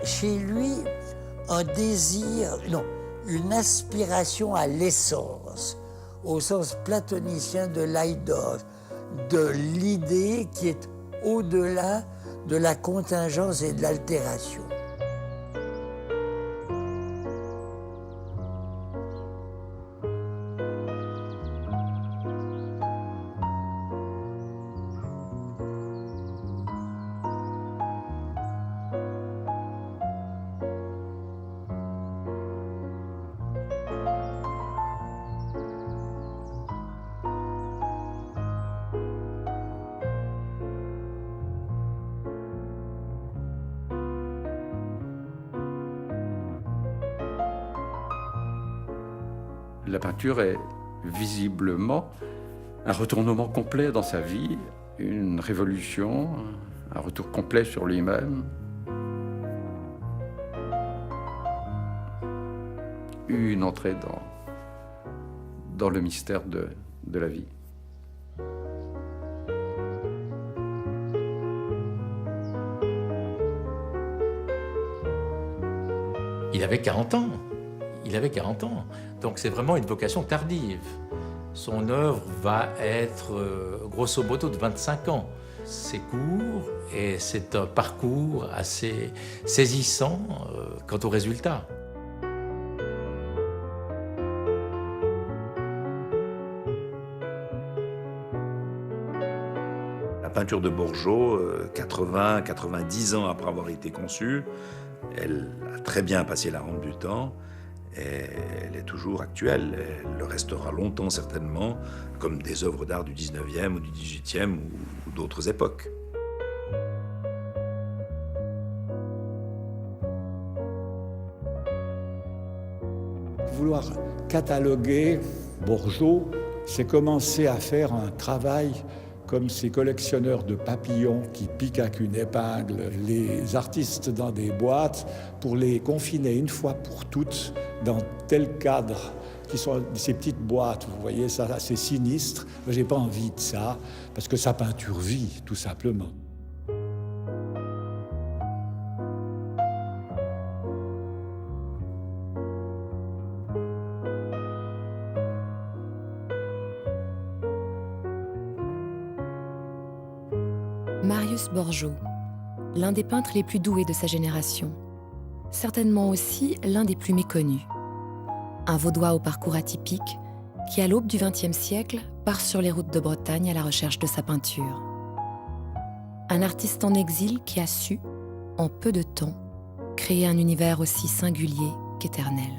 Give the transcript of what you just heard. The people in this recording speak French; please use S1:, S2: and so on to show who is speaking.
S1: chez lui un désir, non, une aspiration à l'essence, au sens platonicien de l'aidos, de l'idée qui est au-delà de la contingence et de l'altération.
S2: La peinture est visiblement un retournement complet dans sa vie, une révolution, un retour complet sur lui-même, une entrée dans le mystère de la vie.
S3: Il avait 40 ans. Il avait 40 ans. Donc c'est vraiment une vocation tardive. Son œuvre va être grosso modo de 25 ans. C'est court et c'est un parcours assez saisissant quant au résultat.
S4: La peinture de Borgeaud, 80-90 ans après avoir été conçue, elle a très bien passé la rampe du temps. Et elle est toujours actuelle. Elle le restera longtemps certainement, comme des œuvres d'art du 19e ou du 18e ou d'autres époques.
S5: Vouloir cataloguer Borgeaud, c'est commencer à faire un travail comme ces collectionneurs de papillons qui piquent avec une épingle les artistes dans des boîtes pour les confiner une fois pour toutes dans tel cadre, qui sont ces petites boîtes, vous voyez, ça c'est sinistre. J'ai pas envie de ça, parce que sa peinture vit, tout simplement.
S6: Marius Borgeaud, l'un des peintres les plus doués de sa génération, certainement aussi l'un des plus méconnus. Un Vaudois au parcours atypique qui, à l'aube du XXe siècle, part sur les routes de Bretagne à la recherche de sa peinture. Un artiste en exil qui a su, en peu de temps, créer un univers aussi singulier qu'éternel.